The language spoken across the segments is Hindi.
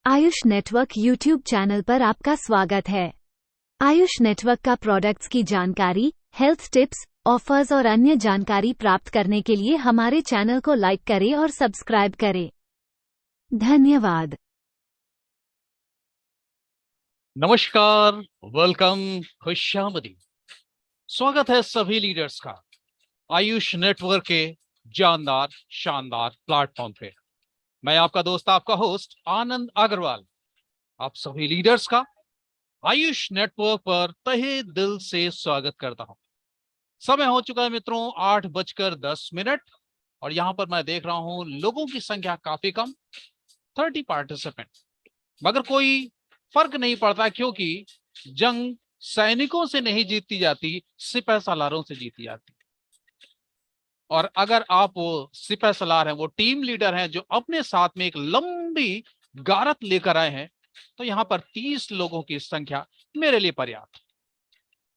आयुष नेटवर्क यूट्यूब चैनल पर आपका स्वागत है। आयुष नेटवर्क का प्रोडक्ट्स की जानकारी, हेल्थ टिप्स, ऑफर्स और अन्य जानकारी प्राप्त करने के लिए हमारे चैनल को लाइक करें और सब्सक्राइब करें। धन्यवाद। नमस्कार, वेलकम, खुशामदी। स्वागत है सभी लीडर्स का आयुष नेटवर्क के जानदार शानदार प्लेटफॉर्म पे। मैं आपका दोस्त, आपका होस्ट आनंद अग्रवाल, आप सभी लीडर्स का आयुष नेटवर्क पर तहे दिल से स्वागत करता हूं। समय हो चुका है मित्रों 8:10 और यहां पर मैं देख रहा हूं लोगों की संख्या काफी कम, 30 पार्टिसिपेंट। मगर कोई फर्क नहीं पड़ता, क्योंकि जंग सैनिकों से नहीं जीती जाती, सिपह सालारों से जीती जाती। और अगर आप वो सिपह सलार हैं, वो टीम लीडर हैं जो अपने साथ में एक लंबी गारत लेकर आए हैं, तो यहां पर 30 लोगों की संख्या मेरे लिए पर्याप्त।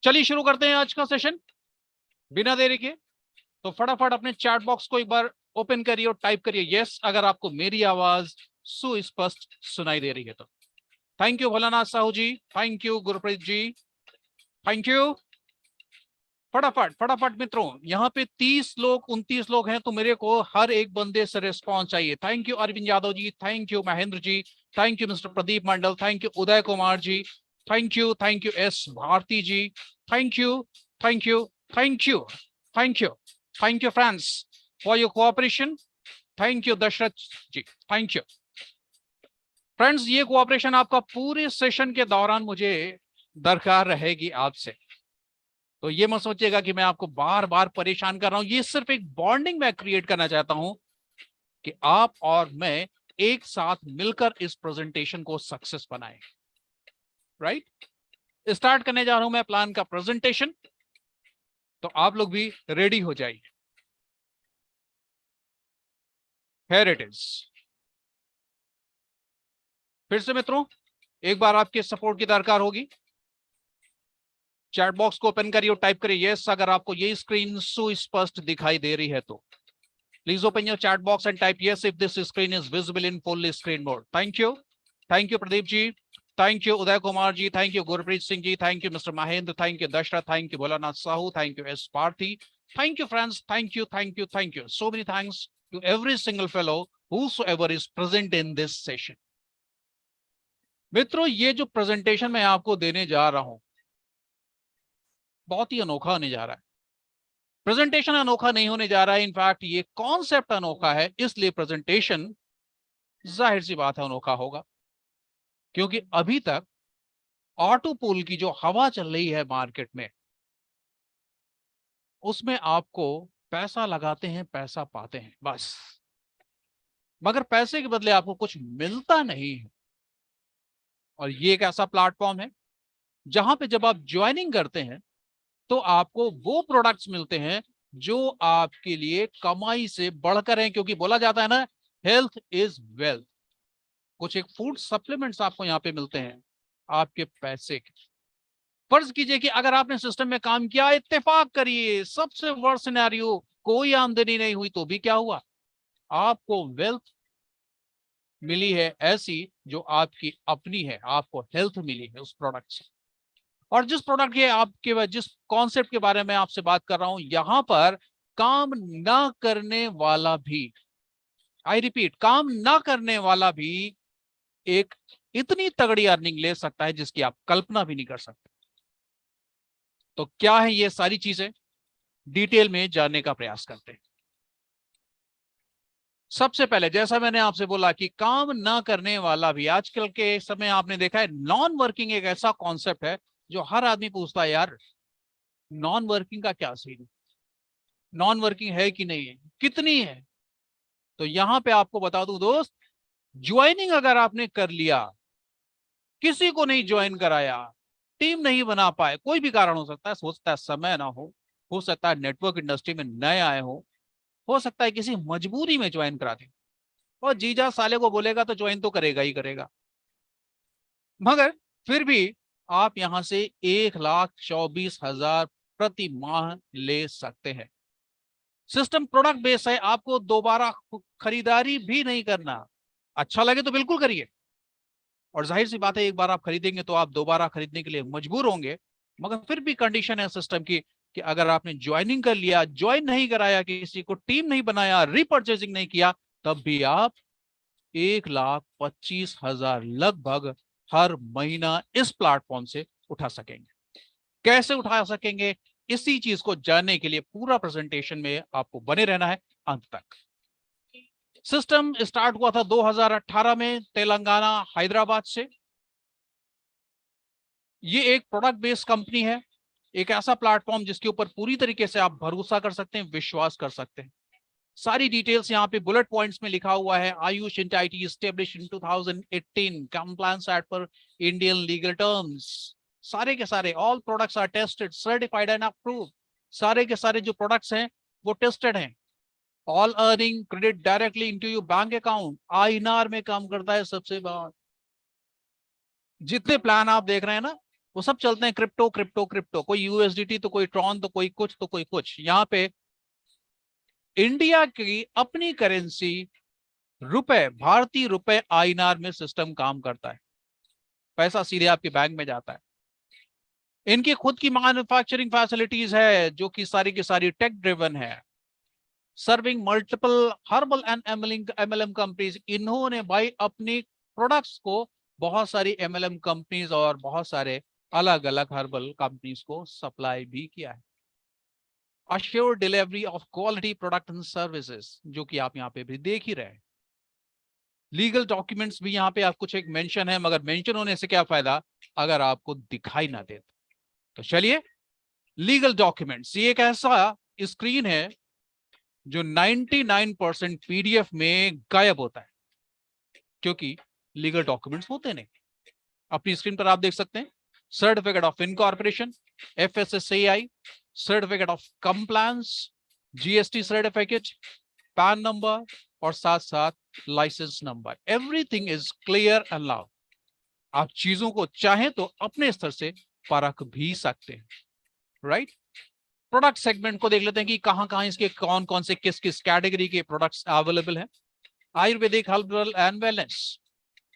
चलिए शुरू करते हैं आज का सेशन बिना देरी के। तो फटाफट अपने चैट बॉक्स को एक बार ओपन करिए और टाइप करिए यस अगर आपको मेरी आवाज सुस्पष्ट सुनाई दे रही है तो। Thank you Bholanath Sahu ji, thank you Gurpreet ji, thank you. फटाफट फटाफट मित्रों, यहाँ पे 30 लोग 29 लोग हैं, तो मेरे को हर एक बंदे से रिस्पॉन्स चाहिए। Thank you Arvind Yadav ji, thank you Mahendra ji, thank you mister Pradeep Mandal, thank you Uday Kumar ji, thank you S Bharti ji, thank you thank you thank you thank you thank you friends for your cooperation. Thank you Dashrath ji, thank you friends. ये कोऑपरेशन आपका पूरे सेशन के दौरान मुझे दरकार रहेगी आपसे। तो ये मत सोचिएगा कि मैं आपको बार बार परेशान कर रहा हूं। ये सिर्फ एक बॉन्डिंग मैं क्रिएट करना चाहता हूं कि आप और मैं एक साथ मिलकर इस प्रेजेंटेशन को सक्सेस बनाएं। राइट, स्टार्ट करने जा रहा हूं मैं प्लान का प्रेजेंटेशन, तो आप लोग भी रेडी हो जाइए। Here it is. फिर से मित्रों, एक बार आपके सपोर्ट की दरकार होगी। चैट बॉक्स को ओपन करिए और टाइप करिए यस अगर आपको ये स्क्रीन सुस्पष्ट दिखाई दे रही है तो। Please open your chat box and type yes if this screen is visible in full screen mode. Thank you. Thank you Pradeep ji. Thank you Uday Kumar ji. Thank you Gurpreet Singh ji. Thank you Mr. Mahendra. Thank you Dashra. Thank you Bholanath Sahu. Thank you S. Parthi. Thank you friends. Thank you, thank you, thank you. So many thanks to every single fellow whosoever is present in this session. मित्रों, ये जो प्रेजेंटेशन मैं आपको देने जा रहा हूं बहुत ही अनोखा होने जा रहा है। प्रेजेंटेशन अनोखा नहीं होने जा रहा है, इनफैक्ट ये कॉन्सेप्ट अनोखा है, इसलिए प्रेजेंटेशन जाहिर सी बात है अनोखा होगा। क्योंकि अभी तक ऑटो पूल की जो हवा चल रही है मार्केट में, उसमें आपको पैसा लगाते हैं, पैसा पाते हैं बस, मगर पैसे के बदले आपको कुछ मिलता नहीं है। और ये एक ऐसा प्लेटफॉर्म है जहां पे जब आप ज्वाइनिंग करते हैं तो आपको वो प्रोडक्ट्स मिलते हैं जो आपके लिए कमाई से बढ़कर हैं। क्योंकि बोला जाता है ना, हेल्थ इज वेल्थ। कुछ एक फूड सप्लीमेंट्स आपको यहाँ पे मिलते हैं आपके पैसे के। फर्ज कीजिए कि अगर आपने सिस्टम में काम किया, इत्तेफाक करिए सबसे वर्स्ट सिनेरियो, कोई आमदनी नहीं हुई, तो भी क्या हुआ, आपको वेल्थ मिली है ऐसी जो आपकी अपनी है, आपको हेल्थ मिली है उस प्रोडक्ट से। और जिस प्रोडक्ट के आपके जिस कॉन्सेप्ट के बारे में आपसे बात कर रहा हूं, यहां पर काम ना करने वाला भी, आई रिपीट, काम ना करने वाला भी एक इतनी तगड़ी अर्निंग ले सकता है जिसकी आप कल्पना भी नहीं कर सकते। तो क्या है ये सारी चीजें, डिटेल में जानने का प्रयास करते हैं। सबसे पहले जैसा मैंने आपसे बोला कि काम ना करने वाला भी, आजकल के समय आपने देखा है नॉन वर्किंग एक ऐसा कॉन्सेप्ट है जो हर आदमी पूछता है, यार नॉन वर्किंग का क्या सीन है, नॉन वर्किंग है कि नहीं है, कितनी है। तो यहां पे आपको बता दूं दोस्त, ज्वाइनिंग अगर आपने कर लिया, किसी को नहीं ज्वाइन कराया, टीम नहीं बना पाए, कोई भी कारण हो सकता है, हो सकता है समय ना हो सकता है नेटवर्क इंडस्ट्री में नए आए हो सकता है किसी मजबूरी में ज्वाइन करा दे, और जीजा साले को बोलेगा तो ज्वाइन तो करेगा ही करेगा। मगर फिर भी आप यहां से 1,24,000 प्रति माह ले सकते हैं। सिस्टम प्रोडक्ट बेस है, आपको दोबारा खरीदारी भी नहीं करना। अच्छा लगे तो बिल्कुल करिए, और जाहिर सी बात है, एक बार आप खरीदेंगे तो आप दोबारा खरीदने के लिए मजबूर होंगे। मगर फिर भी कंडीशन है सिस्टम की कि अगर आपने ज्वाइनिंग कर लिया, ज्वाइन नहीं कराया, किसी को टीम नहीं बनाया, रीपर्चेसिंग नहीं किया, तब भी आप 1,25,000 लगभग हर महीना इस प्लेटफॉर्म से उठा सकेंगे। कैसे उठा सकेंगे, इसी चीज को जानने के लिए पूरा प्रेजेंटेशन में आपको बने रहना है अंत तक। सिस्टम स्टार्ट हुआ था 2018 में तेलंगाना हैदराबाद से। ये एक प्रोडक्ट बेस्ड कंपनी है, एक ऐसा प्लेटफॉर्म जिसके ऊपर पूरी तरीके से आप भरोसा कर सकते हैं, विश्वास कर सकते हैं। सारी डिटेल्स यहाँ पे बुलेट पॉइंट्स में लिखा हुआ है। Ayush entity established in 2018, compliance at par Indian legal terms. सारे के सारे all products are tested, certified and approved. सारे के सारे जो प्रोडक्ट्स हैं वो टेस्टेड हैं। All earning credit directly into your bank account. INR में काम करता है सबसे बात। जितने प्लान आप देख रहे हैं ना, वो सब चलते हैं क्रिप्टो क्रिप्टो क्रिप्टो। कोई यूएसडीटी तो कोई ट्रॉन तो कोई कुछ तो कोई कुछ। यहाँ पे इंडिया की अपनी करेंसी रुपए, भारतीय रुपए आईएनआर में सिस्टम काम करता है। पैसा सीधे आपके बैंक में जाता है। इनकी खुद की मैन्युफैक्चरिंग फैसिलिटीज है जो कि सारी की सारी टेक ड्रिवन है। Serving multiple herbal and MLM companies. इन्होंने भाई अपनी प्रोडक्ट्स को बहुत सारी एमएलएम कंपनीज और बहुत सारे अलग अलग हर्बल कंपनीज को सप्लाई भी किया है। Assure delivery of quality product and services, जो कि आप यहाँ पे भी देख ही रहे हैं। लीगल डॉक्यूमेंट्स भी यहाँ पे आप कुछ एक मेंशन है, मगर मेंशन होने से क्या फायदा अगर आपको दिखाई ना दे। तो चलिए, लीगल डॉक्यूमेंट्स, ये एक ऐसा स्क्रीन है जो 99% पीडीएफ में गायब होता है, क्योंकि लीगल डॉक्यूमेंट्स होते नहीं। अपनी स्क्रीन पर आप देख सकते हैं certificate of incorporation, FSSAI, certificate of compliance, GST certificate, PAN number और साथ साथ license number. Everything is clear and loud. आप चीजों को चाहें तो अपने स्तर से परख भी सकते हैं, राइट। प्रोडक्ट सेगमेंट को देख लेते हैं कि कहां कहां इसके कौन कौन से किस किस कैटेगरी के प्रोडक्ट्स अवेलेबल हैं। Ayurvedic, herbal and wellness,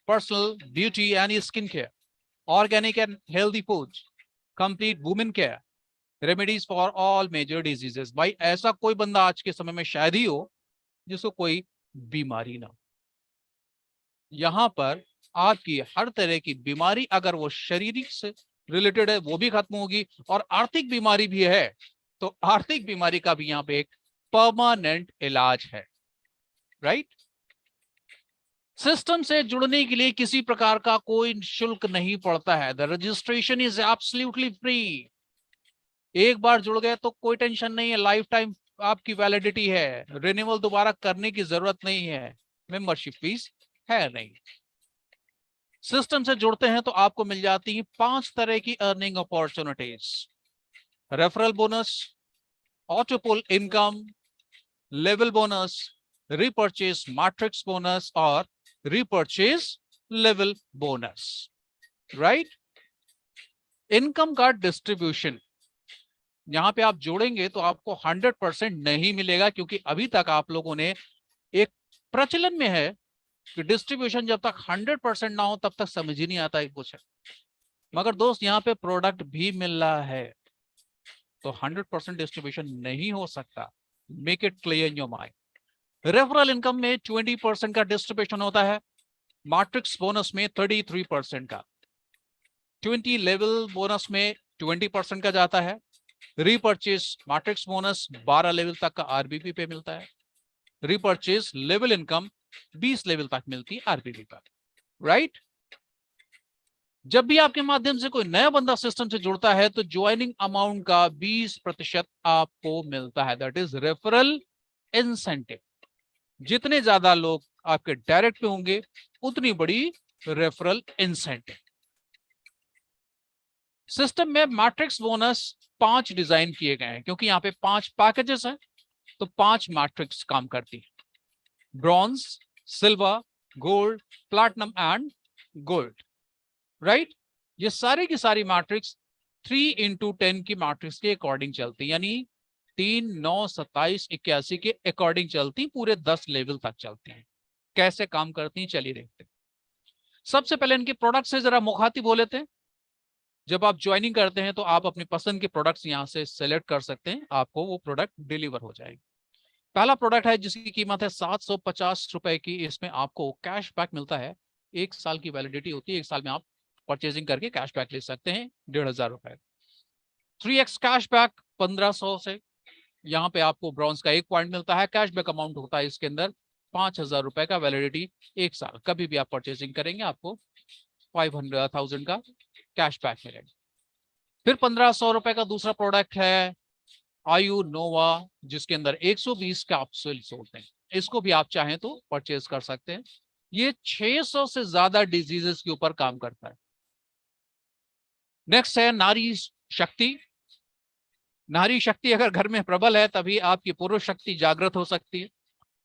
personal beauty and skin care, organic and healthy food, complete women care, remedies for all major diseases. भाई ऐसा कोई बंदा आज के समय में शायद ही हो जिसको कोई बीमारी ना हो। यहां पर आपकी हर तरह की बीमारी, अगर वो शारीरिक से रिलेटेड है, वो भी खत्म होगी, और आर्थिक बीमारी भी है तो आर्थिक बीमारी का भी यहाँ पे एक परमानेंट इलाज है, राइट। सिस्टम से जुड़ने के लिए किसी प्रकार का कोई शुल्क नहीं पड़ता है। The registration is absolutely free. एक बार जुड़ गए तो कोई टेंशन नहीं है, लाइफ टाइम आपकी वैलिडिटी है, रिन्यूअल दोबारा करने की जरूरत नहीं है, मेंबरशिप फीस है नहीं। सिस्टम से जुड़ते हैं तो आपको मिल जाती है 5 तरह की earning opportunities. Referral bonus, auto pool income, level bonus, repurchase matrix bonus और repurchase level bonus, right. Income का डिस्ट्रीब्यूशन, यहां पे आप जोड़ेंगे तो आपको 100% नहीं मिलेगा, क्योंकि अभी तक आप लोगों ने एक प्रचलन में है कि डिस्ट्रीब्यूशन जब तक 100% ना हो तब तक समझ ही नहीं आता है कुछ है। मगर दोस्त, यहाँ पे प्रोडक्ट भी मिल रहा है तो 100% डिस्ट्रीब्यूशन नहीं हो सकता। Make it clear in your mind. Referral income में 20% का डिस्ट्रीब्यूशन होता है, मैट्रिक्स बोनस में 33% का, 20 लेवल बोनस में 20% का जाता है, रीपरचेज मैट्रिक्स बोनस 12 लेवल तक का आरबीपी पे मिलता है, रीपरचेज लेवल इनकम 20 लेवल तक मिलती है आरबीपी पर, राइट। जब भी आपके माध्यम से कोई नया बंदा सिस्टम से जुड़ता है तो ज्वाइनिंग अमाउंट का 20% आपको मिलता है, दैट इज रेफरल इंसेंटिव। जितने ज्यादा लोग आपके डायरेक्ट पे होंगे उतनी बड़ी रेफरल इंसेंटिव। सिस्टम में मैट्रिक्स बोनस 5 डिजाइन किए गए हैं, क्योंकि यहाँ पे 5 पैकेजेस हैं तो 5 मैट्रिक्स काम करती है। Bronze, silver, gold, platinum and gold, right. ये सारी की सारी मैट्रिक्स 3x10 की मैट्रिक्स के अकॉर्डिंग चलती है, यानी 3, 9, 27, 81 के अकॉर्डिंग चलती, पूरे 10 लेवल तक चलती है। कैसे काम करती हैं चलिए देखते हैं। सबसे पहले इनके प्रोडक्ट से जरा मुखातिब हो लेते हैं। जब आप ज्वाइनिंग करते हैं तो आप अपनी पसंद के प्रोडक्ट्स यहां से सेलेक्ट कर सकते हैं, आपको वो प्रोडक्ट डिलीवर हो जाएंगे। पहला प्रोडक्ट है जिसकी कीमत है 750 रुपए की। इसमें आपको कैशबैक मिलता है, 1 साल की वैलिडिटी होती है, 1 साल में आप परचेजिंग करके कैशबैक ले सकते हैं 1500 रुपए। 3x कैशबैक 1500 से, यहाँ पे आपको ब्रॉन्ज का 1 पॉइंट मिलता है। कैशबैक अमाउंट होता है इसके अंदर 5000 रुपए का, वैलिडिटी 1 साल। कभी भी आप परचेजिंग करेंगे आपको 500,000 का कैशबैक मिलेगा। फिर 1500 रुपए का दूसरा प्रोडक्ट है आयु नोवा, जिसके अंदर 120 कैप्सूल्स होते हैं। इसको भी आप चाहें तो परचेज कर सकते हैं। ये 600 से ज्यादा डिजीजेस के ऊपर काम करता है। नेक्स्ट है नारी शक्ति। नारी शक्ति अगर घर में प्रबल है तभी आपकी पुरुष शक्ति जागृत हो सकती है,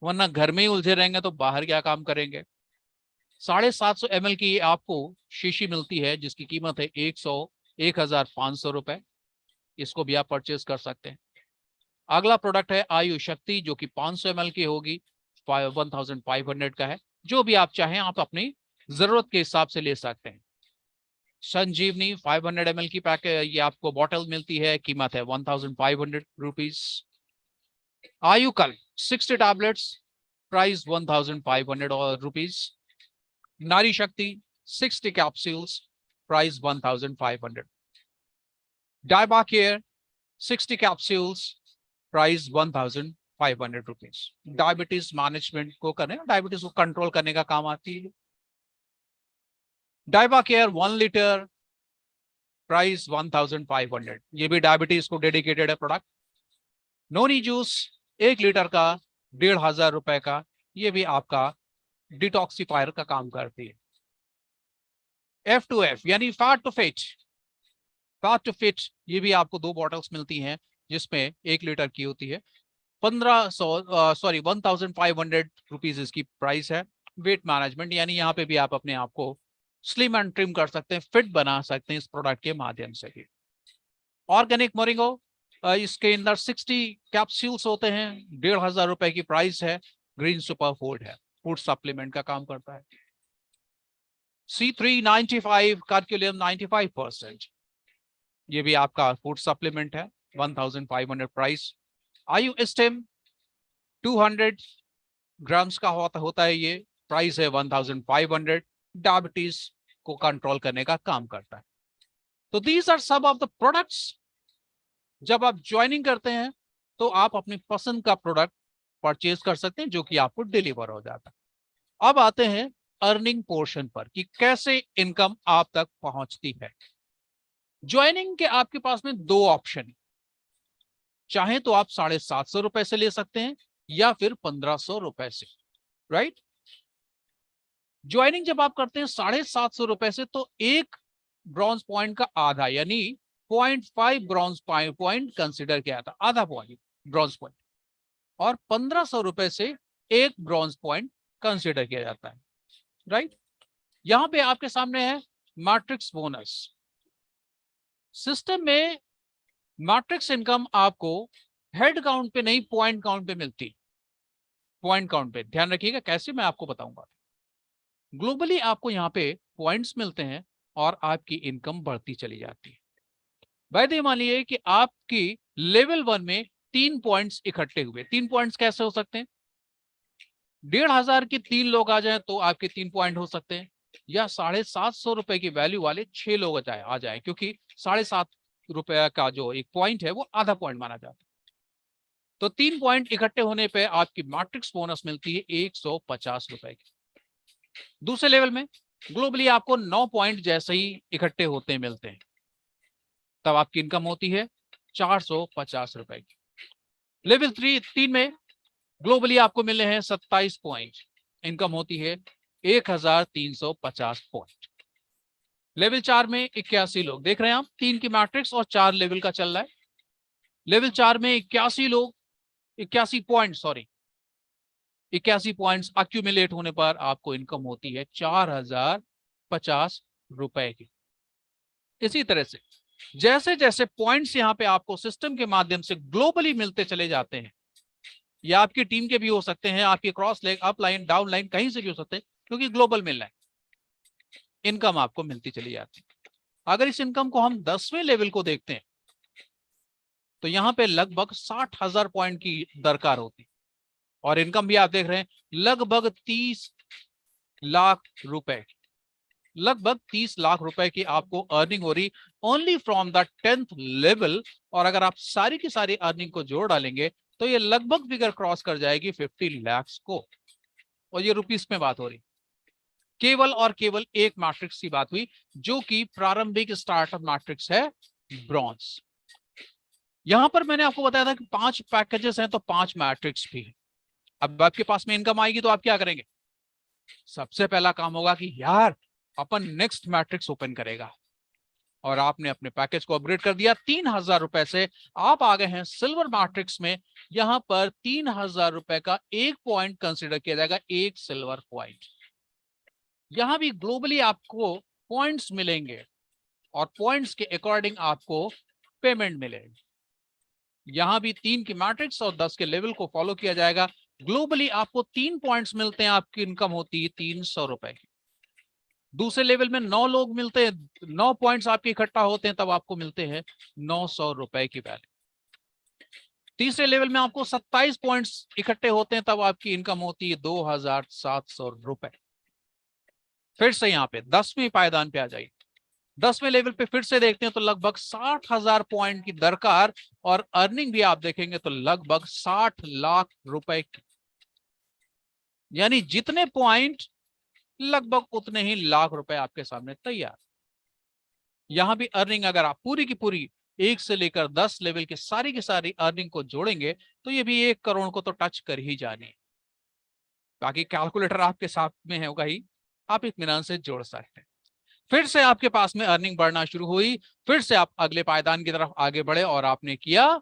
वरना घर में ही उलझे रहेंगे तो बाहर क्या काम करेंगे। 750 ml की आपको शीशी मिलती है जिसकी कीमत है 1500 रुपए। इसको भी आप परचेज कर सकते हैं। अगला प्रोडक्ट है आयु शक्ति, जो कि 500 ml की होगी, 1500 का है। जो भी आप चाहें आप अपनी जरूरत के हिसाब से ले सकते हैं। संजीवनी 500 ml की पैक, ये आपको बॉटल मिलती है, कीमत है 1500 rupees. Ayukal 60 tablets, price 1500 rupees. Nari Shakti 60 capsules, price 1500। Diaba care 60 capsules, price 1500 rupees. Diabetes management को करने, डायबिटीज को कंट्रोल करने का काम आती है। डायबा केयर 1 लीटर, प्राइस 1500। ये भी डायबिटीज को डेडिकेटेड है प्रोडक्ट। नोनी जूस 1 लीटर का 1500 रुपए का, ये भी आपका डिटॉक्सिफायर का काम करती है। F2F यानी fat to fit, fat to fit, ये भी आपको 2 बॉटल्स मिलती हैं जिसमें 1 लीटर की होती है। 1500 रुपीज इसकी प्राइस है। वेट मैनेजमेंट, यानी यहाँ पे भी आप अपने आप को स्लिम एंड ट्रिम कर सकते हैं, फिट बना सकते हैं इस प्रोडक्ट के माध्यम से भी। ऑर्गेनिक मोरिंगो, इसके अंदर 60 कैप्सूल्स होते हैं, 1500 रुपए की प्राइस है। ग्रीन सुपर फूड है, फूड सप्लीमेंट का काम करता है। C3 95 कार्क्यूलियम 95%, ये भी आपका फूड सप्लीमेंट है, 1500 प्राइस। आयु स्टेम 200 ग्राम्स का होता है, ये प्राइस है 1500। डायबिटीज को कंट्रोल करने का काम करता है। तो दीज आर सब ऑफ द प्रोडक्ट्स। जब आप ज्वाइनिंग करते हैं तो आप अपनी पसंद का प्रोडक्ट परचेज कर सकते हैं जो कि आपको डिलीवर हो जाता है। अब आते हैं अर्निंग पोर्शन पर कि कैसे इनकम आप तक पहुंचती है। ज्वाइनिंग के आपके पास में 2 ऑप्शन, चाहे तो आप 750 रुपए से ले सकते हैं या फिर 1500 रुपए से, राइट। ज्वाइनिंग जब आप करते हैं 750 रुपए से तो 1 ब्रॉन्ज पॉइंट का आधा, यानी 0.5 ब्रॉन्ज पॉइंट कंसिडर किया था, आधा पॉइंट ब्रॉन्ज पॉइंट। और 1500 रुपए से 1 ब्रॉन्ज पॉइंट कंसिडर किया जाता है, राइट। यहां पे आपके सामने है मैट्रिक्स बोनस। सिस्टम में मैट्रिक्स इनकम आपको हेड काउंट पे नहीं, पॉइंट काउंट पे मिलती। पॉइंट काउंट पे ध्यान रखिएगा, कैसे मैं आपको बताऊंगा। ग्लोबली आपको यहाँ पे पॉइंट्स मिलते हैं और आपकी इनकम बढ़ती चली जाती है। वैसे मान लीजिए कि आपकी लेवल 1 में 3 पॉइंट्स इकट्ठे हुए। 3 पॉइंट्स कैसे हो सकते हैं? 1500 के 3 लोग आ जाए तो आपके 3 पॉइंट हो सकते हैं, या 750 रुपए की वैल्यू वाले 6 लोग आ जाए, क्योंकि 750 रुपए का जो एक पॉइंट है वो आधा पॉइंट माना जाता है। तो 3 पॉइंट इकट्ठे होने पे आपकी मैट्रिक्स बोनस मिलती है 150 रुपए की। दूसरे लेवल में ग्लोबली आपको 9 पॉइंट जैसे ही इकट्ठे होते मिलते हैं, तब आपकी इनकम होती है 450 रुपए की। लेवल 3 में ग्लोबली आपको मिले हैं 27 पॉइंट, इनकम होती है 1350 पॉइंट। लेवल 4 में 81 लोग, देख रहे हैं आप 3 की मैट्रिक्स और 4 लेवल का चल रहा है। लेवल 4 में 81 लोग, 81 पॉइंट्स अक्यूमुलेट होने पर आपको इनकम होती है 4050 रुपए की। इसी तरह से जैसे जैसे पॉइंट्स यहाँ पे आपको सिस्टम के माध्यम से ग्लोबली मिलते चले जाते हैं, या आपकी टीम के भी हो सकते हैं, आपकी cross line, up line, down line, कहीं से भी हो सकते हैं, क्योंकि ग्लोबल मिल रहा है। इनकम आपको मिलती चली जाती है। अगर इस इनकम को हम 10वें लेवल को देखते हैं तो यहां पे लगभग 60,000 पॉइंट की दरकार होती है, और इनकम भी आप देख रहे हैं लगभग 30 लाख रुपए, लगभग 30 लाख रुपए की आपको अर्निंग हो रही only from the 10th level. और अगर आप सारी की सारी अर्निंग को जोड़ डालेंगे तो ये लगभग फिगर क्रॉस कर जाएगी 50 लाख को, और ये रुपीस में बात हो रही। केवल और केवल एक मैट्रिक्स की बात हुई जो कि प्रारंभिक स्टार्टअप मैट्रिक्स है, ब्रॉन्ज। यहां पर मैंने आपको बताया था कि 5 पैकेजेस हैं तो 5 मैट्रिक्स भी है। अब आपके पास में इनकम आएगी तो आप क्या करेंगे? सबसे पहला काम होगा कि यार अपन नेक्स्ट मैट्रिक्स ओपन करेगा, और आपने अपने पैकेज को अपग्रेड कर दिया 3,000 रुपए से, आप आ गए हैं सिल्वर मैट्रिक्स में। यहां पर 3,000 रुपए का एक पॉइंट कंसिडर किया जाएगा, एक सिल्वर पॉइंट। यहां भी ग्लोबली आपको पॉइंट्स मिलेंगे और पॉइंट्स के अकॉर्डिंग आपको पेमेंट मिलेगी। यहां भी 3 की मैट्रिक्स और 10 के लेवल को फॉलो किया जाएगा। ग्लोबली आपको 3 पॉइंट्स मिलते हैं, आपकी इनकम होती है 300 रुपए की। दूसरे लेवल में 9 लोग मिलते हैं, 9 पॉइंट्स आपके इकट्ठा होते हैं, तब आपको मिलते हैं 900 रुपए की वैल्यू। तीसरे लेवल में आपको 27 पॉइंट्स इकट्ठे होते हैं, तब आपकी इनकम होती है 2,700 रुपए। फिर से यहाँ पे 10वें पायदान पे आ जाइए। 10वें लेवल पे फिर से देखते हैं तो लगभग 60,000 पॉइंट की दरकार, और अर्निंग भी आप देखेंगे तो लगभग 60 लाख रुपए की। यानी जितने पॉइंट लगभग उतने ही लाख रुपए आपके सामने तैयार। यहां भी अर्निंग अगर आप पूरी की पूरी 1 से लेकर 10 लेवल की सारी अर्निंग को जोड़ेंगे तो ये भी 1 करोड़ को तो टच कर ही जानी है। बाकी कैलकुलेटर आपके साथ में होगा ही, आप इत्मीनान से जोड़ सकते हैं। फिर से आपके पास में अर्निंग बढ़ना शुरू हुई, फिर से आप अगले पायदान की तरफ आगे बढ़े और आपने किया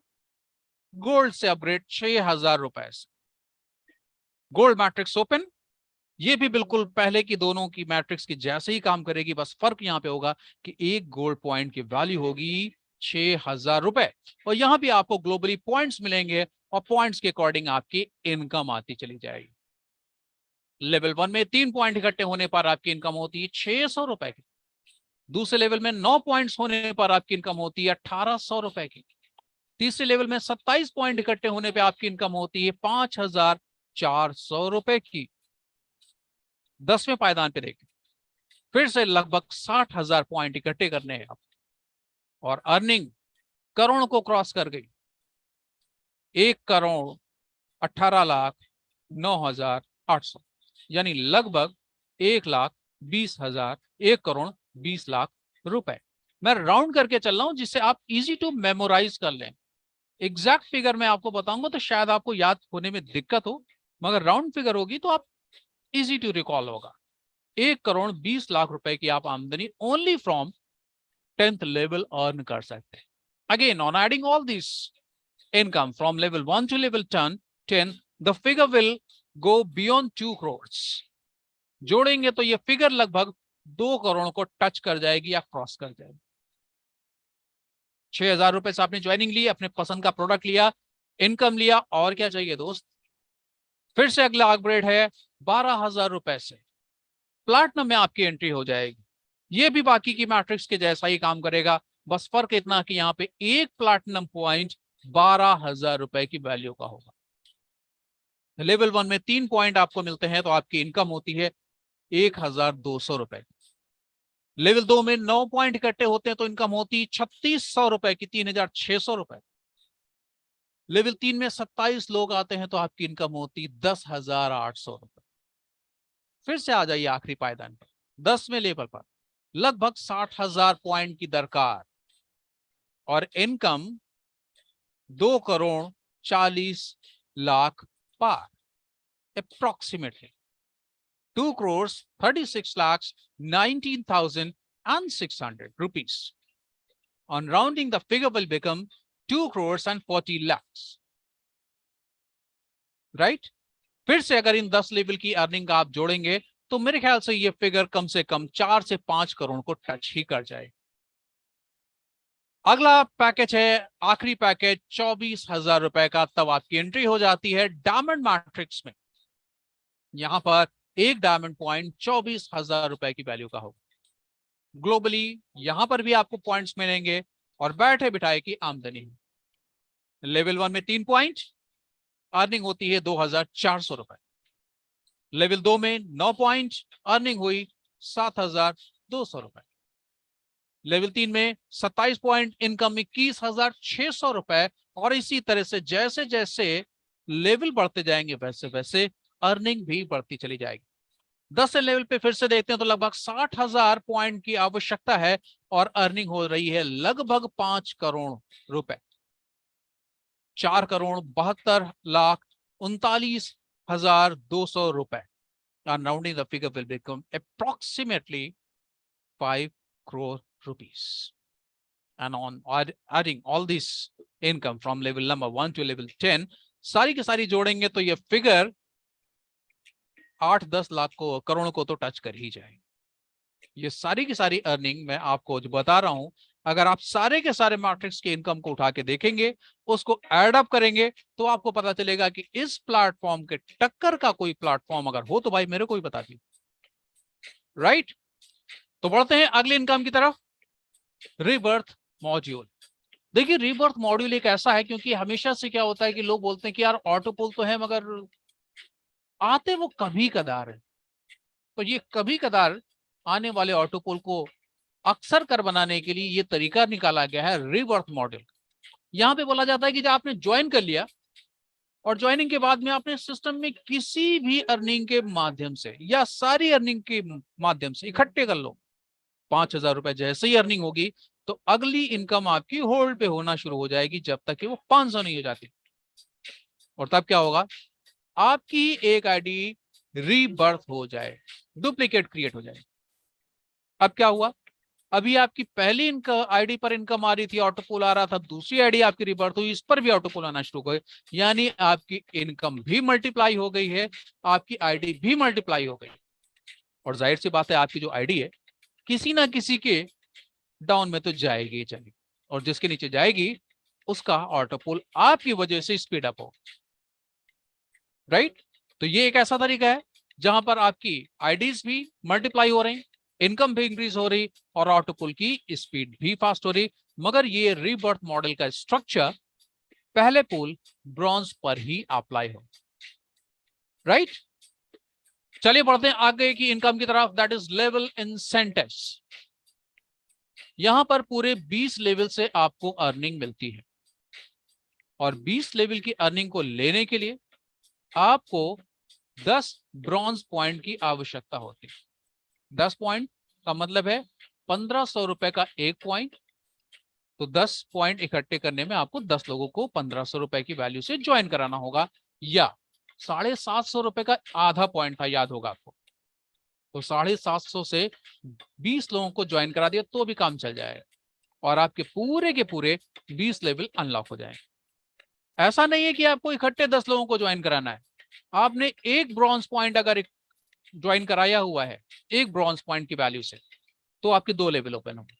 गोल्ड से अपग्रेड 6,000 रुपए से। गोल्ड मैट्रिक्स ओपन, ये भी बिल्कुल पहले की दोनों की मैट्रिक्स की जैसे ही काम करेगी, बस फर्क यहां पे होगा कि एक गोल्ड पॉइंट की वैल्यू होगी 6,000 रुपए, और यहां भी आपको ग्लोबली पॉइंट्स मिलेंगे और पॉइंट्स के अकॉर्डिंग आपकी इनकम आती चली जाएगी। लेवल 1 में 3 पॉइंट इकट्ठे होने पर आपकी इनकम होती है 600 रुपए की। दूसरे लेवल में 9 पॉइंट्स होने पर आपकी इनकम होती है 1,800 रुपए की। तीसरे लेवल में 27 पॉइंट इकट्ठे होने पर आपकी इनकम होती है 5,400 रुपए की। 10वें पायदान पे देखें, फिर से लगभग 60,000 पॉइंट इकट्ठे करने हैं आप, और अर्निंग करोड़ को क्रॉस कर गई। 1,18,09,800, यानी लगभग 1,20,000, 1,20,00,000 रुपए। मैं राउंड करके चल रहा हूं जिससे आप इजी टू मेमोराइज कर लें। एग्जैक्ट फिगर मैं आपको बताऊंगा तो शायद आपको याद होने में दिक्कत हो, मगर राउंड फिगर होगी तो आप इजी टू रिकॉल होगा। 1,20,00,000 रुपए की आप आमदनी only from 10th level earn कर सकते हैं। Again on adding all this income from level 1 to level 10 the figure will go beyond 2 crores। जोड़ेंगे तो ये फिगर लगभग 2 करोड़ को टच कर जाएगी या क्रॉस कर जाएगी। 6,000 रुपए से आपने ज्वाइनिंग ली, अपने पसंद का प्रोडक्ट लिया, इनकम लिया, और क्या चाहिए दोस्त। फिर से अगला अपग्रेड है 12,000 रुपए से प्लैटिनम में आपकी एंट्री हो जाएगी। ये भी बाकी की मैट्रिक्स के जैसा ही काम करेगा, बस फर्क इतना कि यहाँ पे एक प्लैटिनम पॉइंट 12,000 रुपए की वैल्यू का होगा। लेवल 1 में 3 पॉइंट आपको मिलते हैं तो आपकी इनकम होती है 1,200 रुपए। लेवल 2 में 9 पॉइंट इकट्ठे होते हैं तो इनकम होती है 3,600 रुपए की, 3,600 रुपए। लेवल 3 में 27 लोग आते हैं तो आपकी इनकम होती है 10,800 रुपए। फिर से आ जाइए आखिरी पायदान पर, 10वें लेवल पर लगभग 60,000 पॉइंट की दरकार, और इनकम 2,40,00,000 पार, approximately 2,36,19,600 rupees. On rounding, the figure will become 2,40,00,000. Right? फिर से अगर इन 10 लेवल की अर्निंग आप जोड़ेंगे तो मेरे ख्याल से ये फिगर कम से कम 4 से 5 करोड़ को टच ही कर जाए। अगला पैकेज है आखिरी पैकेज 24,000 रुपए का, तब आपकी एंट्री हो जाती है डायमंड मैट्रिक्स में। यहां पर एक डायमंड पॉइंट 24,000 रुपए की वैल्यू का होगा। ग्लोबली यहां पर भी आपको पॉइंट्स मिलेंगे और बैठे बिठाए की आमदनी। लेवल 1 में 3 पॉइंट, अर्निंग होती है 2,400 रुपए। लेवल 2 में 9 पॉइंट, अर्निंग हुई 7,200 रुपए। लेवल 3 में 27 पॉइंट, इनकम 21,600 रुपए। और इसी तरह से जैसे जैसे लेवल बढ़ते जाएंगे वैसे वैसे अर्निंग भी बढ़ती चली जाएगी। 10 लेवल पे फिर से देखते हैं तो लगभग 60,000 पॉइंट की आवश्यकता है और अर्निंग हो रही है लगभग 5 करोड़ रुपए। 4,72,39,200 रुपए। Rounding the figure will become approximately 5 crore rupees. And on adding all this income from level number 1 to level 10, सारी की सारी जोड़ेंगे तो ये फिगर 8-10 लाख को, करोड़ को तो टच कर ही जाएगी। ये सारी की सारी अर्निंग मैं आपको जो बता रहा हूं, अगर आप सारे के सारे मैट्रिक्स के इनकम को उठा के देखेंगे, उसको एड अप करेंगे, तो आपको पता चलेगा कि इस प्लेटफॉर्म के टक्कर का कोई प्लेटफॉर्म अगर हो तो भाई मेरे को ही बता दी। राइट, तो बढ़ते हैं अगले इनकम की तरफ। Rebirth module. देखिए रीबर्थ मॉड्यूल एक ऐसा है, क्योंकि हमेशा से क्या होता है कि लोग बोलते हैं कि यार ऑटोपोल तो है मगर आते वो कभी कदार है। तो ये कभी कदार आने वाले ऑटोपोल को अक्सर कर बनाने के लिए ये तरीका निकाला गया है रीबर्थ मॉडल। यहां पे बोला जाता है कि जब आपने ज्वाइन कर लिया और ज्वाइनिंग के बाद में आपने सिस्टम में किसी भी अर्निंग के माध्यम से या सारी अर्निंग के माध्यम से इकट्ठे कर लो, 5,000 रुपए जैसे ही अर्निंग होगी तो अगली इनकम आपकी होल्ड पे होना शुरू हो जाएगी जब तक कि वो 500 नहीं हो जाती। और तब क्या होगा, आपकी एक आईडी रीबर्थ हो जाए, डुप्लीकेट क्रिएट हो जाए। अब क्या हुआ, अभी आपकी पहली इनकम आईडी पर इनकम आ रही थी, ऑटोपोल आ रहा था, दूसरी आईडी आपकी रिबर्थ हुई, इस पर भी ऑटोपोल आना शुरू हो गए, यानी आपकी इनकम भी मल्टीप्लाई हो गई है, आपकी आईडी भी मल्टीप्लाई हो गई। और जाहिर सी बात है आपकी जो आईडी है किसी ना किसी के डाउन में तो जाएगी ही जाएगी, और जिसके नीचे जाएगी उसका ऑटोपोल आपकी वजह से स्पीड अप हो। राइट, तो ये एक ऐसा तरीका है जहां पर आपकी आईडीज भी मल्टीप्लाई हो रही, इनकम भी इंक्रीज हो रही और ऑटोपुल की स्पीड भी फास्ट हो रही। मगर ये रीबर्थ मॉडल का स्ट्रक्चर पहले पुल ब्रॉन्ज पर ही अप्लाई हो। राइट, चलिए बढ़ते हैं आगे की इनकम की तरफ, दैट इज लेवल इंसेंटिव्स। यहां पर पूरे 20 लेवल से आपको अर्निंग मिलती है और 20 लेवल की अर्निंग को लेने के लिए आपको 10 ब्रॉन्ज पॉइंट की आवश्यकता होती है। 10 पॉइंट का मतलब है 1,500 रुपए का एक पॉइंट, तो 10 पॉइंट इकट्ठे करने में आपको 10 लोगों को 1,500 रुपए की वैल्यू से ज्वाइन कराना होगा, या 750 रुपए का आधा पॉइंट था, याद होगा आपको। तो 750 से 20 लोगों को ज्वाइन करा दिया तो भी काम चल जाएगा और आपके पूरे के पूरे 20 लेवल अनलॉक हो जाए। ऐसा नहीं है कि आपको इकट्ठे 10 लोगों को ज्वाइन कराना है, आपने एक ब्रॉन्ज पॉइंट अगर ज्वाइन कराया हुआ है एक ब्रॉन्ज पॉइंट की वैल्यू से, तो आपके 2 लेवल ओपन होंगे,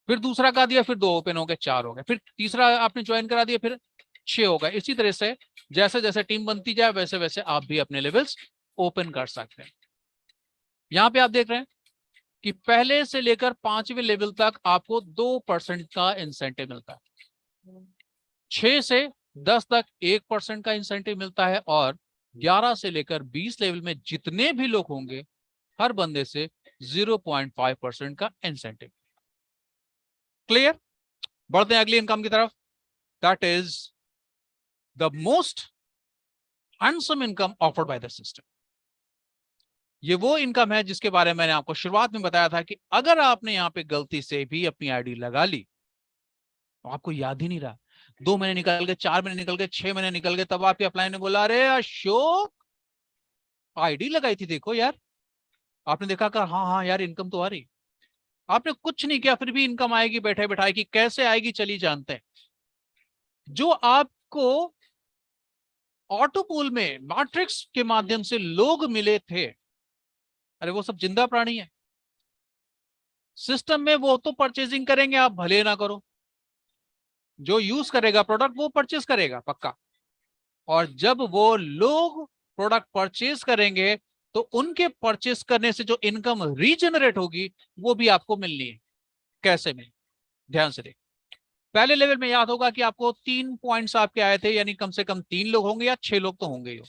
फिर दूसरा कर दिया फिर 2 ओपन हो गए, 4 हो गए, फिर तीसरा आपने ज्वाइन करा दिया फिर 6 हो गए। इसी तरह से जैसे जैसे टीम बनती जाए वैसे वैसे आप भी अपने लेवल्स ओपन कर सकते हैं। यहां पे आप देख रहे हैं कि पहले से लेकर 5वें लेवल तक आपको 2% का इंसेंटिव मिलता है, 6 से 10 तक 1% का इंसेंटिव मिलता है और 11 से लेकर 20 लेवल में जितने भी लोग होंगे हर बंदे से 0.5% का इंसेंटिव। क्लियर, बढ़ते हैं अगली इनकम की तरफ, that is the most handsome income offered by the system. ये वो इनकम है जिसके बारे में मैंने आपको शुरुआत में बताया था कि अगर आपने यहां पे गलती से भी अपनी आईडी लगा ली तो आपको याद ही नहीं रहा, 2 महीने निकल गए, 4 महीने निकल गए, 6 महीने निकल गए, तब आपके अपलाइन ने बोला अरे अशोक आईडी लगाई थी देखो यार, आपने देखा कर हाँ हाँ यार इनकम तो आ रही, आपने कुछ नहीं किया फिर भी इनकम आएगी बैठे बैठाए की, कैसे आएगी चलिए जानते हैं। जो आपको ऑटोपूल में मैट्रिक्स के माध्यम से लोग मिले थे, अरे वो सब जिंदा प्राणी है, सिस्टम में वो तो परचेजिंग करेंगे, आप भले ना करो, जो यूज करेगा प्रोडक्ट वो परचेज करेगा पक्का, और जब वो लोग प्रोडक्ट परचेज करेंगे तो उनके परचेस करने से जो इनकम रीजनरेट होगी वो भी आपको मिलनी है। कैसे मिले, ध्यान से देख। पहले लेवल में याद होगा कि आपको 3 पॉइंट्स आपके आए थे, यानी कम से कम 3 लोग होंगे या 6 लोग तो होंगे ही।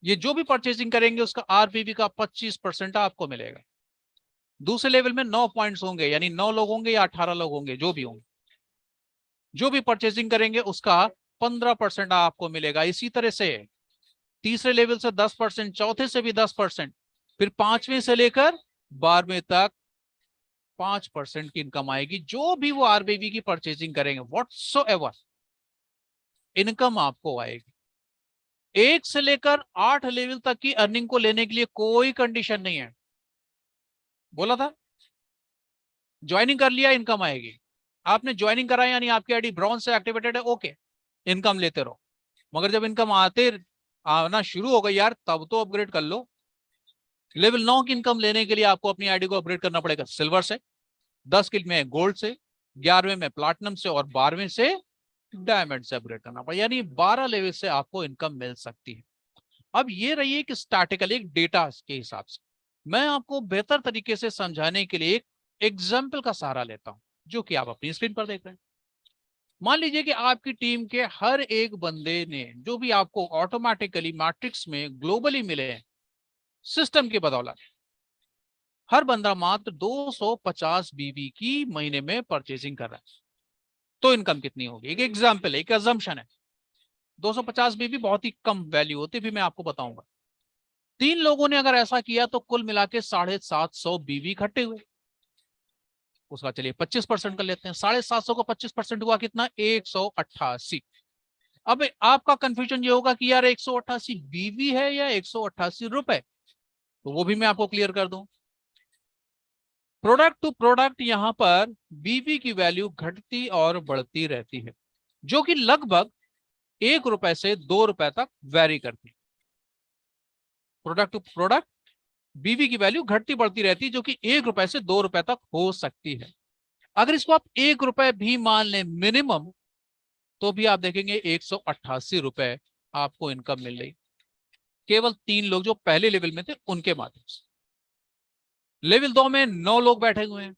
ये जो भी परचेसिंग करेंगे उसका आरपीवी का 25% आपको मिलेगा। दूसरे लेवल में 9 पॉइंट्स होंगे, यानी 9 लोग होंगे या 18 लोग होंगे, जो भी होंगे, जो भी परचेसिंग करेंगे उसका 15% आपको मिलेगा। इसी तरह से तीसरे लेवल से 10%, चौथे से भी 10%, फिर 5वें से लेकर 12वें तक 5% की इनकम आएगी। जो भी वो आरबीवी की परचेसिंग करेंगे व्हाटसोएवर इनकम आपको आएगी। 1 से लेकर 8 लेवल तक की अर्निंग को लेने के लिए कोई कंडीशन नहीं है। बोला था ज्वाइनिंग कर लिया इनकम आएगी। आपने ज्वाइनिंग करा यानी आपकी आईडी ब्रॉन्ज से एक्टिवेटेड है, ओके, इनकम लेते रहो। मगर जब इनकम आना शुरू हो गई यार, तब तो अपग्रेड कर लो। लेवल 9 की इनकम लेने के लिए आपको अपनी आईडी को अपग्रेड करना पड़ेगा सिल्वर से, 10 के में गोल्ड से, 11वें में प्लैटिनम से और 12वें से डायमंड से अपग्रेड करना पड़ेगा। यानी 12 लेवल से आपको इनकम मिल सकती है। अब ये रही है कि स्टैटिकल एक डेटा के हिसाब से मैं आपको बेहतर तरीके से समझाने के लिए एक एग्जाम्पल का सहारा लेता हूं, जो कि आप अपनी स्क्रीन पर देख रहे हैं। मान लीजिए कि आपकी टीम के हर एक बंदे ने, जो भी आपको ऑटोमेटिकली मैट्रिक्स में ग्लोबली मिले हैं सिस्टम की बदौलत, हर बंदा मात्र 250 बीबी की महीने में परचेसिंग कर रहा है, तो इनकम कितनी होगी? एक एग्जाम्पल है, एक अजम्पशन है। 250 बीबी बहुत ही कम वैल्यू होती, भी मैं आपको बताऊंगा। 3 लोगों ने अगर ऐसा किया तो कुल मिला के 750 बीवी इकट्ठे हुए। उसका चलिए 25% कर लेते हैं। 750 को 25% हुआ कितना? 188। अब आपका कंफ्यूजन ये होगा कि यार 188 बीवी है या 188 रुपए, तो वो भी मैं आपको क्लियर कर दूं। प्रोडक्ट टू प्रोडक्ट यहां पर बीवी की वैल्यू घटती और बढ़ती रहती है, जो कि लगभग 1 रुपए से 2 रुपए तक वेरी करती है। प्रोडक्ट टू प्रोडक्ट बीवी की वैल्यू घटती बढ़ती रहती है, जो कि 1 रुपए से 2 रुपए तक हो सकती है। अगर इसको आप 1 रुपए भी मान लें मिनिमम, तो भी आप देखेंगे 188 रुपए आपको इनकम मिल रही। केवल 3 लोग जो पहले लेवल में थे उनके माध्यम से। लेवल 2 में 9 लोग बैठे हुए हैं,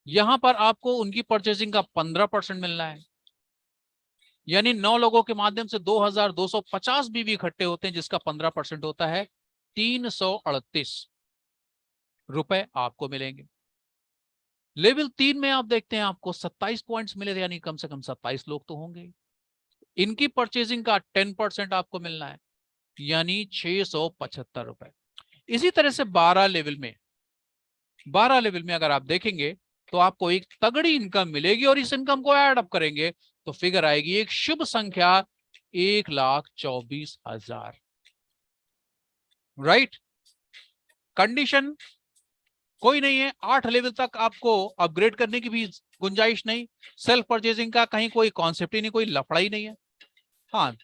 यहां पर आपको उनकी परचेसिंग का 15% मिलना है। यानी 9 लोगों के माध्यम से 2250 बीवी इकट्ठे होते हैं, जिसका 15% होता है 338 रुपए आपको मिलेंगे। लेवल 3 में आप देखते हैं आपको 27 पॉइंट्स मिले थे, यानी कम से कम 27 लोग तो होंगे। इनकी परचेसिंग का 10% आपको मिलना है, यानी 675 रुपए। इसी तरह से 12 लेवल में अगर आप देखेंगे तो आपको एक तगड़ी इनकम मिलेगी, और इस इनकम को ऐड अप करेंगे तो फिगर आएगी एक शुभ संख्या 1,24,000। राइट, कंडीशन कोई नहीं है। 8 लेवल तक आपको अपग्रेड करने की भी गुंजाइश नहीं। सेल्फ परचेसिंग का कहीं कोई कॉन्सेप्ट ही नहीं, कोई लफड़ा ही नहीं है। हाँ,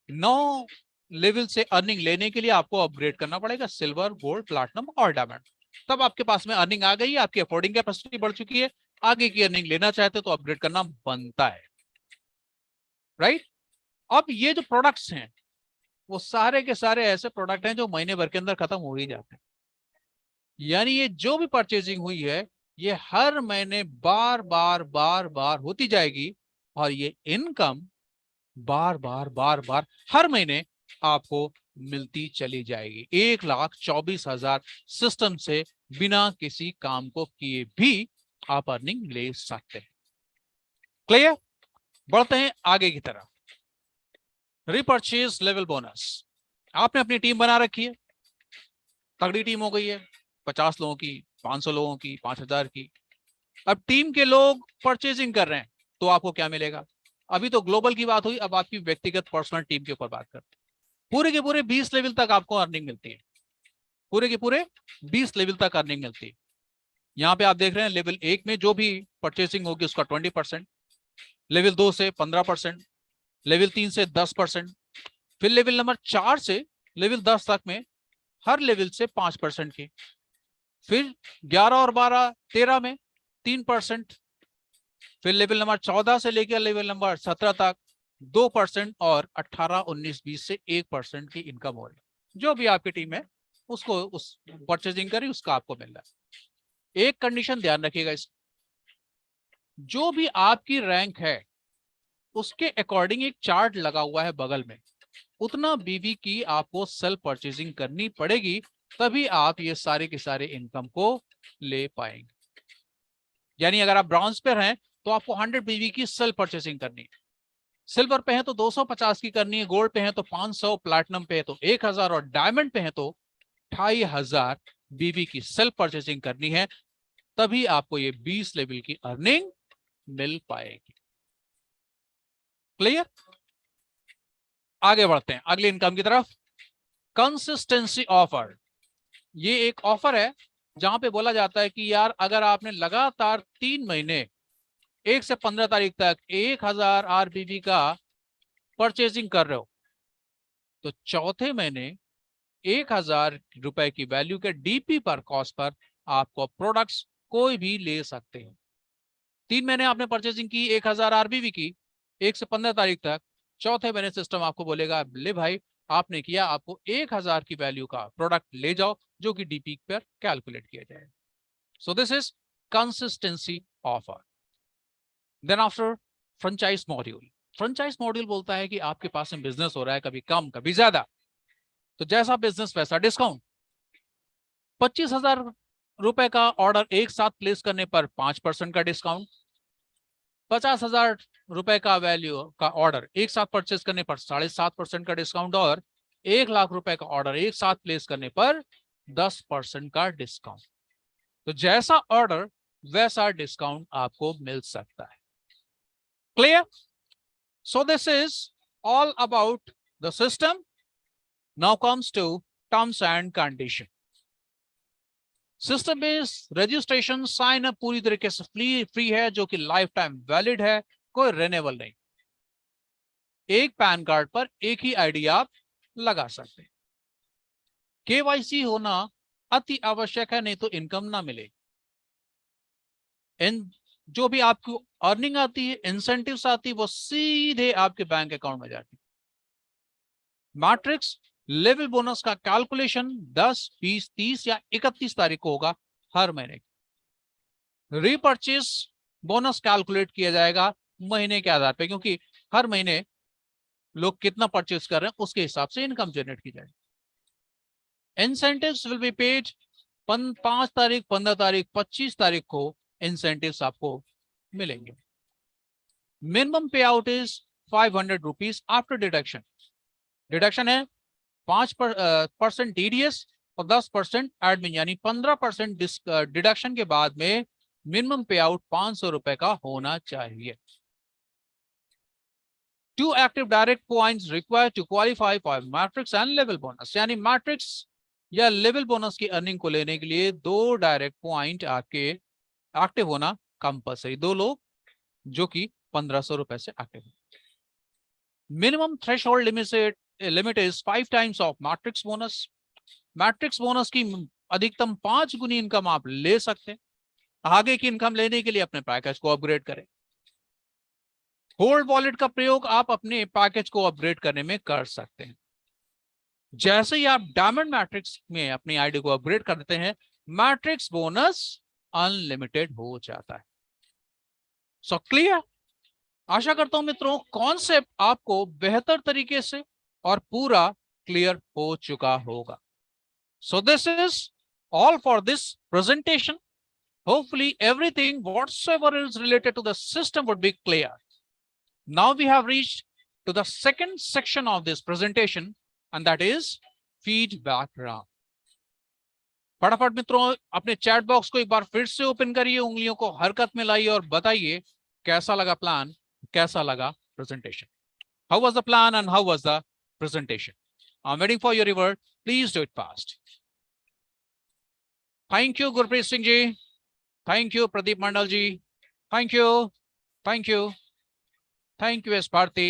9 लेवल से अर्निंग लेने के लिए आपको अपग्रेड करना पड़ेगा सिल्वर, गोल्ड, प्लैटिनम और डायमंड। तब आपके पास में अर्निंग आ गई, आपकी अफोर्डिंग कैपेसिटी बढ़ चुकी है, आगे की अर्निंग लेना चाहते तो अपग्रेड करना बनता है। राइट, अब ये जो प्रोडक्ट्स हैं वो सारे के सारे ऐसे प्रोडक्ट हैं जो महीने भर के अंदर खत्म हो ही जाते हैं। यानी ये जो भी परचेजिंग हुई है ये हर महीने बार बार होती जाएगी, और ये इनकम बार बार हर महीने आपको मिलती चली जाएगी। 1,24,000 सिस्टम से बिना किसी काम को किए भी आप अर्निंग ले सकते हैं। क्लियर? बढ़ते हैं आगे की तरफ। Repurchase level bonus. आपने अपनी टीम बना रखी है, तगड़ी टीम हो गई है, 50 लोगों की, 500 लोगों की, 5,000 की। अब टीम के लोग परचेजिंग कर रहे हैं तो आपको क्या मिलेगा? अभी तो ग्लोबल की बात हुई, अब आपकी व्यक्तिगत पर्सनल टीम के ऊपर बात करते हैं। पूरे के पूरे 20 लेवल तक आपको अर्निंग मिलती है। पूरे के पूरे 20 लेवल तक अर्निंग मिलती है। यहाँ पे आप देख रहे हैं लेवल 1 में जो भी परचेसिंग होगी उसका 20%, लेवल 2 से 15%, लेवल 3 से 10%, फिर लेवल नंबर 4 से लेवल 10 तक में हर लेवल से 5% की, फिर 11 और 12 13 में 3%, फिर लेवल नंबर 14 से लेकर लेवल नंबर 17 तक 2%, और 18 19 20 से 1% की इनकम हो रही है। जो भी आपकी टीम है उसको उस परचेजिंग करी, उसका आपको मिल रहा है। एक कंडीशन ध्यान रखिएगा, इस जो भी आपकी रैंक है उसके अकॉर्डिंग एक चार्ट लगा हुआ है बगल में, उतना बीवी की आपको सेल्फ परचेजिंग करनी पड़ेगी, तभी आप ये सारे के सारे इनकम को ले पाएंगे। यानी अगर आप ब्रॉन्ज पे हैं तो आपको 100 बीवी की सेल्फ परचेसिंग करनी है, सिल्वर पे है तो 250 की करनी है, गोल्ड पे है तो 500, प्लैटिनम पे है तो 1000 और डायमंड पे है तो 2500 बीवी की सेल्फ परचेसिंग करनी है, तभी आपको ये 20 लेवल की अर्निंग मिल पाएगी। क्लियर? आगे बढ़ते हैं अगली इनकम की तरफ। कंसिस्टेंसी ऑफर, ये एक ऑफर है जहां पे बोला जाता है कि यार अगर आपने लगातार 3 महीने 1 से 15 तारीख तक 1000 आरबीबी का परचेजिंग कर रहे हो तो चौथे महीने 1000 रुपए की वैल्यू के डीपी पर कॉस्ट पर आपको प्रोडक्ट्स कोई भी ले सकते हैं। 3 महीने आपने परचेजिंग की 1000 आरबीबी की 1 से 15 तारीख तक, चौथे महीने सिस्टम आपको बोलेगा ले भाई आपने किया, आपको 1000 की वैल्यू का प्रोडक्ट ले जाओ जो कि डीपी पर कैलकुलेट किया जाए। So this is consistency offer. Then after franchise module, franchise module बोलता है कि आपके पास में बिजनेस हो रहा है, कभी कम कभी ज्यादा, तो जैसा बिजनेस वैसा डिस्काउंट। 25,000 रुपए का ऑर्डर एक साथ प्लेस करने पर 5% का डिस्काउंट, 50,000 रुपए का वैल्यू का ऑर्डर एक साथ परचेस करने पर 7.5% का डिस्काउंट, और 1,00,000 रुपए का ऑर्डर एक साथ प्लेस करने पर 10% का डिस्काउंट। तो जैसा ऑर्डर वैसा डिस्काउंट आपको मिल सकता है। Clear? So this is all about the system. Now comes to terms and condition. System based registration sign up पूरी तरीके से फ्री है, जो कि लाइफ टाइम वैलिड है, कोई रिन्यूअल नहीं। एक पैन कार्ड पर एक ही आईडी आप लगा सकते हैं। केवाईसी होना अति आवश्यक है, नहीं तो इनकम ना मिले। जो भी आपको अर्निंग आती है, इंसेंटिव्स आती है, वो सीधे आपके बैंक अकाउंट में जाती है। मैट्रिक्स लेवल बोनस का कैलकुलेशन 10, 20, 30 या 31 तारीख को होगा हर महीने। रीपर्चेस बोनस कैलकुलेट किया जाएगा महीने के आधार पे, क्योंकि हर महीने लोग कितना परचेस कर रहे हैं उसके हिसाब से इनकम जनरेट की जाएगी। इंसेंटिव्स विल बी पेड 5 तारीख, 15 तारीख, 25 तारीख को इंसेंटिव्स आपको मिलेंगे। मिनिमम पे out is 500 rupees after deduction. Deduction है 5% टीडीएस और 10% एडमिन, यानी 15% डिडक्शन के बाद में मिनिमम पे आउट 500 रुपए का होना चाहिए। 2 active direct points required to qualify for matrix and level bonus, यानी मैट्रिक्स या लेवल बोनस की अर्निंग को लेने के लिए 2 डायरेक्ट पॉइंट आपके एक्टिव होना कंपल्सरी, 2 लोग जो कि 1500 रुपए से एक्टिव है। Minimum threshold limit is 5 times of matrix bonus. Matrix bonus की अधिकतम 5 गुनी इनकम आप ले सकते हैं। आगे की इनकम लेने के लिए अपने पैकेज को अपग्रेड करें। होल्ड वॉलेट का प्रयोग आप अपने पैकेज को अपग्रेड करने में कर सकते हैं। जैसे ही आप डायमंड मैट्रिक्स में अपनी आईडी को अपग्रेड कर देते हैं, मैट्रिक्स बोनस अनलिमिटेड हो जाता है। So clear? आशा करता हूं मित्रों कॉन्सेप्ट आपको बेहतर तरीके से और पूरा क्लियर हो चुका होगा। सो this is all for this presentation. Hopefully everything whatsoever is related to the system would be clear. Now we have reached to the second section of this presentation, and that is feedback round. फटाफट मित्रों अपने चैट बॉक्स को एक बार फिर से ओपन करिए, उंगलियों को हरकत में लाइए और बताइए कैसा लगा प्लान, कैसा लगा presentation. How was the plan and how was the presentation? I'm waiting for your reward. Please do it fast. Thank you Gurpreet Singh ji. Thank you Pradeep Mandal ji. Thank you. Thank you. Thank you S. Bharti.